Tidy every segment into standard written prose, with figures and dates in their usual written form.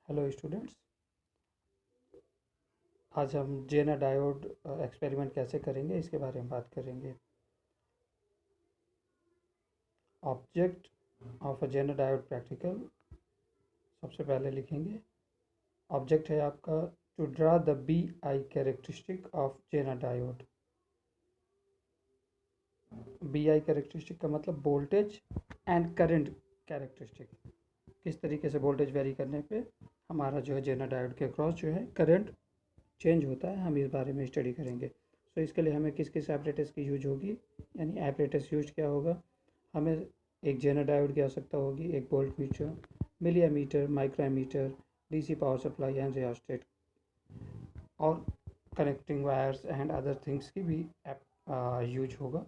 Hello students. आज हम जेना diode experiment कैसे करेंगे इसके बारे में बात करेंगे। Object of a zener diode practical सबसे पहले लिखेंगे। ऑब्जेक्ट है आपका to draw the V I characteristic of zener diode. V I characteristic का मतलब वोल्टेज एंड करंट कैरेक्टरिस्टिक। किस तरीके से वोल्टेज वेरी करने पे हमारा जो है जेना डायोड के अक्रॉस जो है करंट चेंज होता है, हम इस बारे में स्टडी करेंगे। सो इसके लिए हमें किस किस एपरेटस की यूज होगी, यानी एपरेटस यूज क्या होगा। हमें एक जेना डायोड की आवश्यकता होगी, एक voltmeter, milli ammeter, micro ammeter, DC power supply and rheostat, और connecting wires and other things की भी यूज होगा।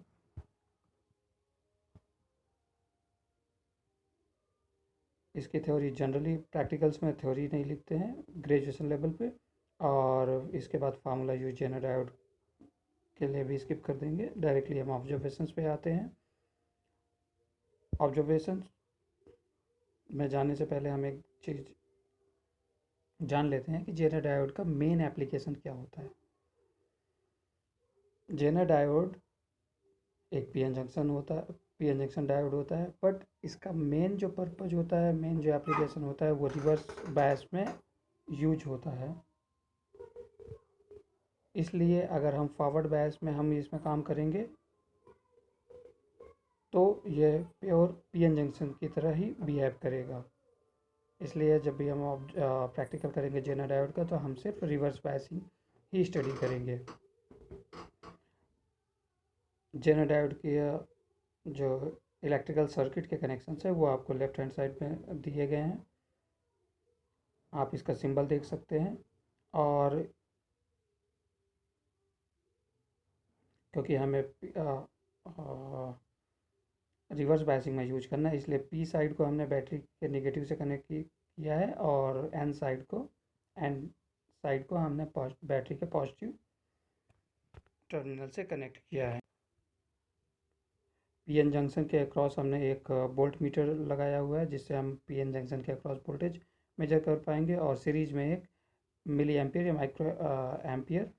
इसकी थ्योरी जनरली प्रैक्टिकल्स में थ्योरी नहीं लिखते हैं ग्रेजुएशन लेवल पे, और इसके बाद फार्मूला यूज जेना डायोड के लिए भी स्किप कर देंगे। डायरेक्टली हम ऑब्जर्वेशंस पे आते हैं। ऑब्जर्वेशंस में जाने से पहले हम एक चीज़ जान लेते हैं कि जेना डायोड का मेन एप्लीकेशन क्या होता है। जेना डायोड एक पीएन जंक्शन होता है, पीएन जंक्शन डायोड होता है, बट इसका मेन जो पर्पज होता है, मेन जो एप्लीकेशन होता है वो रिवर्स बायस में यूज होता है। इसलिए अगर हम फॉरवर्ड बायस में हम इसमें काम करेंगे तो ये प्योर पीएन जंक्शन की तरह ही बिहेव करेगा। इसलिए जब भी हम प्रैक्टिकल करेंगे जेना डायोड का तो हम सिर्फ रिवर्स बायसिंग ही स्टडी करेंगे। जेना डायोड की जो इलेक्ट्रिकल सर्किट के कनेक्शन है वो आपको लेफ्ट हैंड साइड में दिए गए हैं। आप इसका सिंबल देख सकते हैं, और क्योंकि हमें रिवर्स बायसिंग में यूज करना है इसलिए पी साइड को हमने बैटरी के नेगेटिव से कनेक्ट किया है, और एन साइड को हमने बैटरी के पॉजिटिव टर्मिनल से कनेक्ट किया है। पीएन जंक्शन के अक्रॉस हमने एक वोल्ट मीटर लगाया हुआ है जिससे हम पीएन जंक्शन के अक्रॉस वोल्टेज मेजर कर पाएंगे, और सीरीज में एक मिली एम्पियर या micro ampere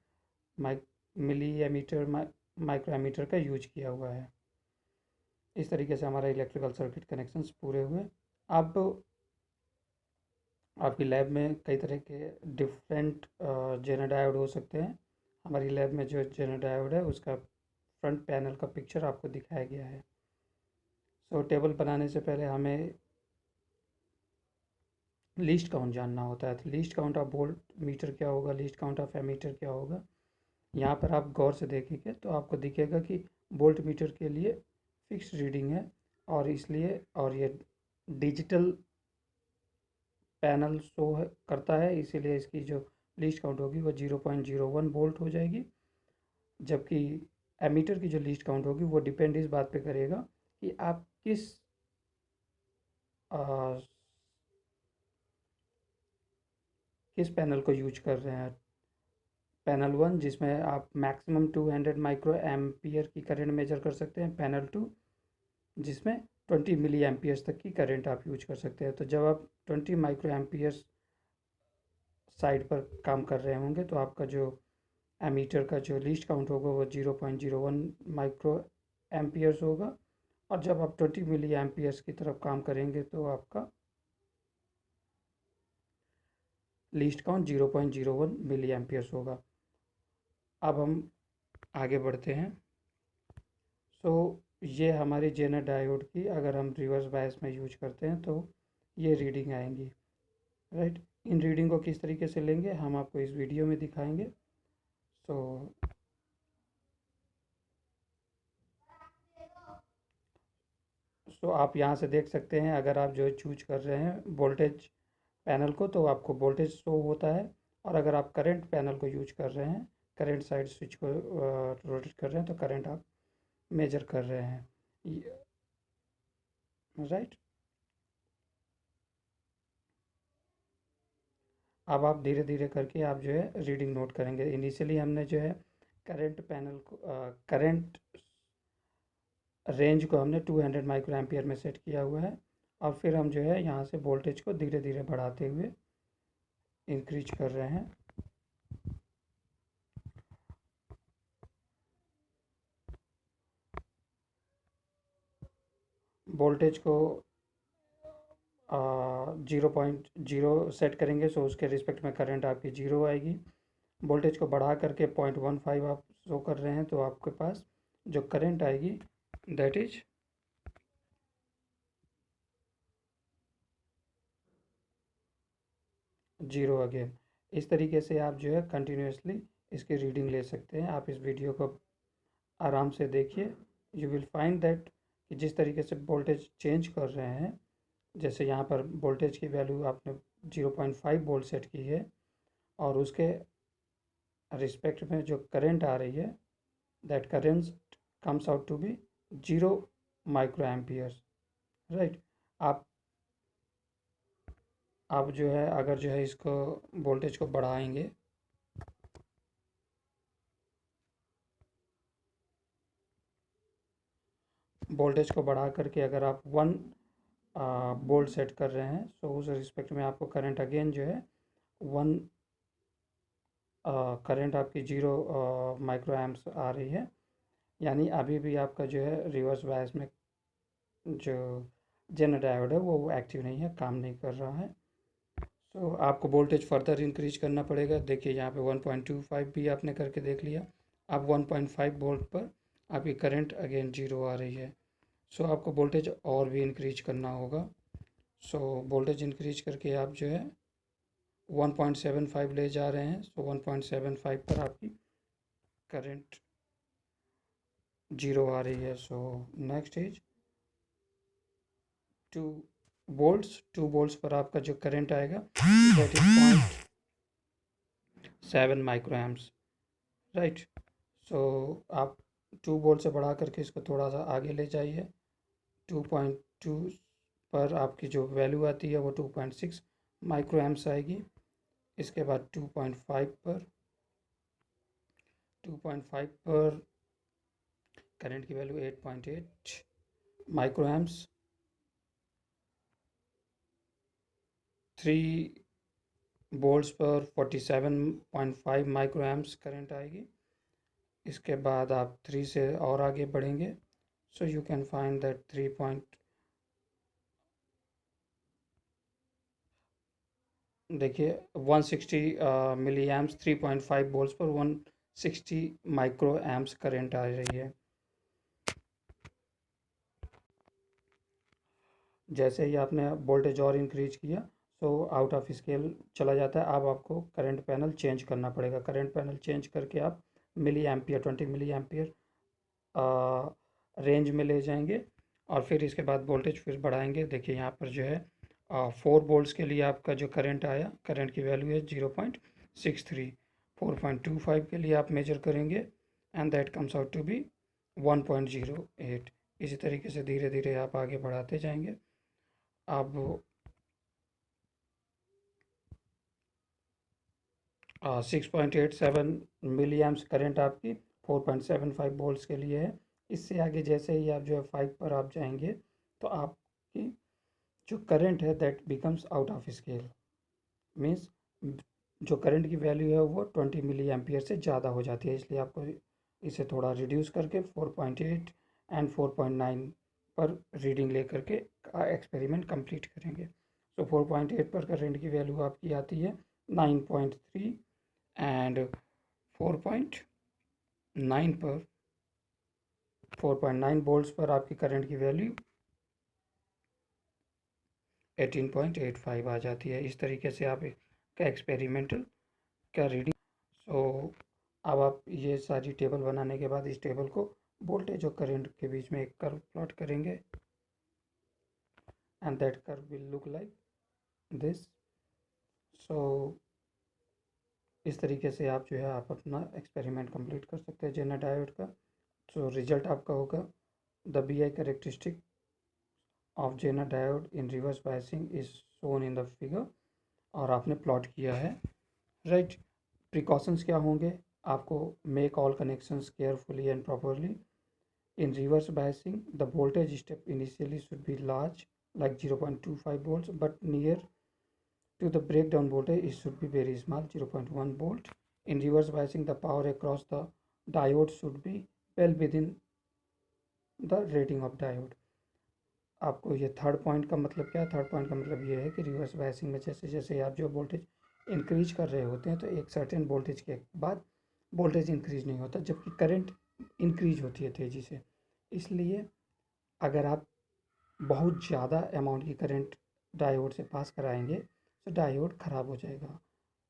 milli ammeter micro ammeter का यूज किया हुआ है। इस तरीके से हमारा इलेक्ट्रिकल सर्किट कनेक्शंस पूरे हुए। अब आपकी लैब में कई तरह के डिफरेंट जेना डायोड हो सकते हैं। हमारी लैब में जो जेना डायोड है उसका फ्रंट पैनल का पिक्चर आपको दिखाया गया है। सो टेबल बनाने से पहले हमें लीस्ट काउंट जानना होता है। तो least count of volt meter क्या होगा, लीस्ट काउंट ऑफ एमीटर क्या होगा। यहाँ पर आप गौर से देखेंगे तो आपको दिखेगा कि वोल्ट मीटर के लिए फिक्स रीडिंग है, और इसलिए और ये डिजिटल पैनल शो करता है, इसीलिए इसकी जो लीस्ट काउंट होगी वो 0.01 वोल्ट हो जाएगी। जबकि एमीटर की जो लीस्ट काउंट होगी वो डिपेंड इस बात पे करेगा कि आप किस पैनल को यूज कर रहे हैं। पैनल 1 जिसमें आप मैक्सिमम 200 माइक्रो एम्पियर की करंट मेजर कर सकते हैं, पैनल 2 जिसमें 20 मिली एम्पियर्स तक की करंट आप यूज कर सकते हैं। तो जब आप 20 माइक्रो एम्पियर्स साइड पर काम कर रहे होंगे तो आपका जो एमीटर का जो लीस्ट काउंट होगा वो 0.01 माइक्रो एम्पियर्स होगा, और जब आप 20 मिली एम्पियर्स की तरफ काम करेंगे तो आपका लीस्ट काउंट 0.01 मिली एम्पियर्स होगा। अब हम आगे बढ़ते हैं। सो ये हमारी जेनर डायोड की अगर हम रिवर्स बायस में यूज करते हैं तो ये रीडिंग आएंगी, राइट। इन रीडिंग को किस तरीके से लेंगे हम आपको इस वीडियो में दिखाएंगे। सो आप यहाँ से देख सकते हैं, अगर आप जो है चूज कर रहे हैं वोल्टेज पैनल को तो आपको वोल्टेज शो होता है, और अगर आप करंट पैनल को यूज कर रहे हैं, करंट साइड स्विच को रोटेट कर रहे हैं तो करंट आप मेजर कर रहे हैं, राइट। अब आप धीरे धीरे करके आप जो है रीडिंग नोट करेंगे। इनिशियली हमने जो है करंट पैनल को करंट रेंज को हमने 200 माइक्रो एम्पियर में सेट किया हुआ है, और फिर हम जो है यहाँ से वोल्टेज को धीरे धीरे बढ़ाते हुए इंक्रीज कर रहे हैं। वोल्टेज को 0.0 सेट करेंगे, सो उसके रिस्पेक्ट में करंट आपकी 0 आएगी। वोल्टेज को बढ़ा करके 0.15 आप शो कर रहे हैं, तो आपके पास जो करंट आएगी दैट इज 0 अगेन। इस तरीके से आप जो है कंटिन्यूसली इसकी रीडिंग ले सकते हैं। आप इस वीडियो को आराम से देखिए, यू विल फाइंड दैट कि जिस तरीके से वोल्टेज चेंज कर रहे हैं, जैसे यहाँ पर वोल्टेज की वैल्यू आपने 0.5 वोल्ट सेट की है और उसके रिस्पेक्ट में जो करंट आ रही है that current comes out to be 0 micro amperes, right. आप आप जो है अगर जो है इसको वोल्टेज को बढ़ाएंगे, वोल्टेज को बढ़ा करके अगर आप 1 वोल्ट सेट कर रहे हैं, तो उस रिस्पेक्ट में आपको करंट अगेन जो है 1 करंट आपकी 0 माइक्रो एम्प्स आ रही है। यानी अभी भी आपका जो है रिवर्स बायस में जो जेनर डायोड है वो एक्टिव नहीं है, काम नहीं कर रहा है। सो आपको वोल्टेज फर्दर इंक्रीज करना पड़ेगा। देखिए यहाँ पे 1.25 भी आपने करके देख लिया। अब 1.5 वोल्ट पर आपकी करंट अगेन 0 आ रही है। सो आपको वोल्टेज और भी इंक्रीज करना होगा। सो वोल्टेज इंक्रीज करके आप जो है 1.75 ले जा रहे हैं। सो 1.75 पर आपकी करंट 0 आ रही है। So next is 2 volts. 2 volts पर आपका जो करंट आएगा that is 0.7 micro amps, right. So आप 2 वोल्ट से बढ़ा करके इसको थोड़ा सा आगे ले जाइए। 2.2 पर आपकी जो वैल्यू आती है वो 2.6 माइक्रो एम्प्स आएगी। इसके बाद 2.5 पर करंट की वैल्यू 8.8 माइक्रो एम्प्स। 3 वोल्ट्स पर 47.5 माइक्रो एम्प्स करंट आएगी। इसके बाद आप 3 से और आगे बढ़ेंगे, so you can find that 3 देखिए 160 मिली एम्प्स, 3.5 वोल्ट्स पर 160 माइक्रो एम्प्स करंट आ रही है। जैसे ही आपने वोल्टेज और इंक्रीज किया, सो आउट ऑफ स्केल चला जाता है। अब आपको करंट पैनल चेंज करना पड़ेगा। करंट पैनल चेंज करके आप milli ampere 20 milli ampere range में ले जाएंगे और फिर इसके बाद वोल्टेज फिर बढ़ाएंगे। देखिए यहाँ पर जो है 4 वोल्ट्स के लिए आपका जो करंट आया, करंट की वैल्यू है 0.63। 4.25 के लिए आप मेजर करेंगे and that comes out to be 1.08। इसी तरीके से धीरे धीरे आप आगे बढ़ाते जाएंगे। अब 6.87 मिली एम्प्स करंट आपकी 4.75 वोल्ट्स के लिए है। इससे आगे जैसे ही आप जो है 5 पर आप जाएंगे, तो आपकी जो करंट है that becomes out of scale. Means जो करंट की वैल्यू है वो 20 मिली एम्पियर से ज़्यादा हो जाती है। इसलिए आपको इसे थोड़ा रिड्यूस करके 4.8 एंड 4.9 पर रीडिंग ले करके एक्सपेरिमेंट कंप्लीट करेंगे। तो 4.8 पर करंट की वैल्यू आपकी आती है 9.3 एंड 4.9 पर 4.9 वोल्ट्स पर आपकी करंट की वैल्यू 18.85 आ जाती है। इस तरीके से आप का एक्सपेरिमेंटल का रीडिंग। सो अब आप ये सारी टेबल बनाने के बाद इस टेबल को वोल्टेज और करंट के बीच में एक कर्व प्लॉट करेंगे and that curve will look like this. So इस तरीके से आप जो है आप अपना एक्सपेरिमेंट कंप्लीट कर सकते हैं जेनर डायोड का। सो रिजल्ट आपका होगा the V I characteristic of zener diode in reverse biasing is shown in the figure, और आपने प्लॉट किया है, राइट। प्रिकॉशंस क्या होंगे? आपको make all connections carefully and properly. In reverse biasing the voltage step initially should be large like 0.25 volts, but near to the breakdown voltage, it should be very small, 0.1 volt. In reverse biasing, the power across the diode should be well within the rating of diode. आपको ये third point का मतलब क्या है? Third point का मतलब ये है कि रिवर्स बायसिंग में जैसे जैसे आप जो वोल्टेज इंक्रीज कर रहे होते हैं तो एक सर्टेन वोल्टेज के बाद वोल्टेज इंक्रीज नहीं होता, जबकि करंट इंक्रीज होती है तेज़ी से। इसलिए अगर आप बहुत ज़्यादा अमाउंट की करंट डायोड से पास कराएंगे तो डायोड ख़राब हो जाएगा।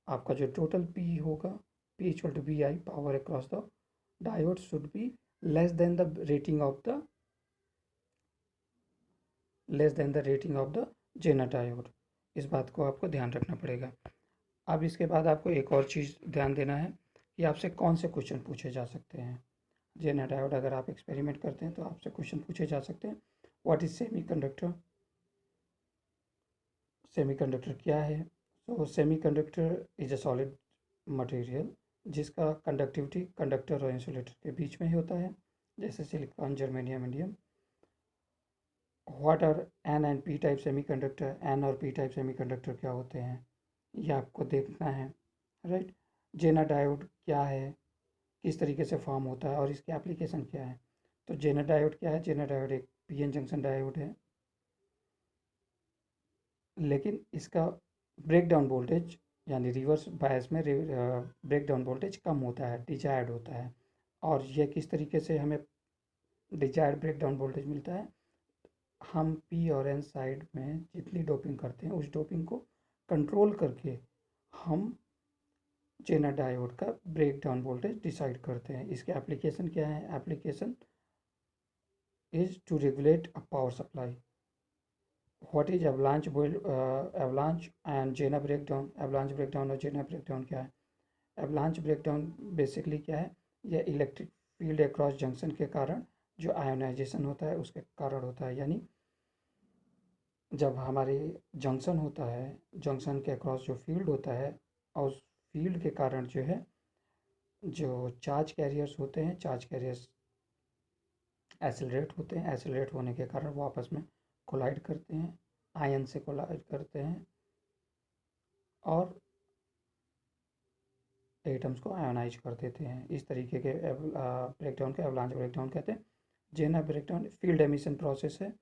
आपका जो टोटल पी होगा, P equal to V I, power across the diode should be less than the rating of the zener diode. इस बात को आपको ध्यान रखना पड़ेगा। अब इसके बाद आपको एक और चीज़ ध्यान देना है कि आपसे कौन से क्वेश्चन पूछे जा सकते हैं। जेनर डायोड अगर आप एक्सपेरिमेंट करते हैं तो आपसे क्वेश्चन पूछे जा सकते हैं। What is semiconductor? सेमीकंडक्टर क्या है? तो semiconductor is a solid material जिसका कंडक्टिविटी कंडक्टर और इंसुलेटर के बीच में ही होता है, जैसे silicon, germanium, indium. What are N and P type semiconductor? N और पी टाइप सेमीकंडक्टर क्या होते हैं, ये आपको देखना है, राइट। जेनर डायोड क्या है, किस तरीके से फॉर्म होता है और इसकी एप्लीकेशन क्या है? तो जेनर डायोड क्या है? जेनर डायोड एक पीएन जंक्शन डायोड है, लेकिन इसका ब्रेकडाउन वोल्टेज यानी रिवर्स बायस में ब्रेकडाउन वोल्टेज कम होता है, डिजायर्ड होता है। और यह किस तरीके से हमें डिजायर्ड ब्रेकडाउन वोल्टेज मिलता है? हम पी और एन साइड में जितनी डोपिंग करते हैं उस डोपिंग को कंट्रोल करके हम जेनर डायोड का ब्रेकडाउन वोल्टेज डिसाइड करते हैं। इसके एप्लीकेशन क्या है? Application is to regulate a power supply. What is avalanche and zener breakdown? Avalanche breakdown और जेनर ब्रेकडाउन क्या है? एवलांच ब्रेकडाउन बेसिकली क्या है? यह इलेक्ट्रिक फील्ड अक्रॉस जंक्शन के कारण जो आयोनाइजेशन होता है उसके कारण होता है। यानी जब हमारे जंक्शन होता है, जंक्शन के अक्रॉस जो फील्ड होता है और उस फील्ड के कारण जो है जो चार्ज कैरियर्स होते हैं, चार्ज कैरियर्स एसिलरेट होते हैं। एसिलरेट होने के कारण वो आपस में कोलाइड करते हैं, आयन से कोलाइड करते हैं और एटम्स को आयोनाइज कर देते हैं। इस तरीके के ब्रेकडाउन के एवलांच ब्रेकडाउन कहते हैं। Zener breakdown field emission process है।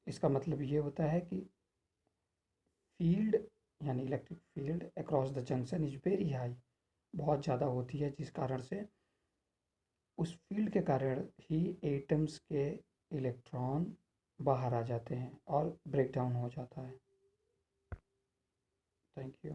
इसका मतलब ये होता है कि फील्ड यानी electric field across the junction is very high, बहुत ज़्यादा होती है, जिस कारण से उस फील्ड के कारण ही एटम्स के इलेक्ट्रॉन बाहर आ जाते हैं और ब्रेकडाउन हो जाता है। Thank you.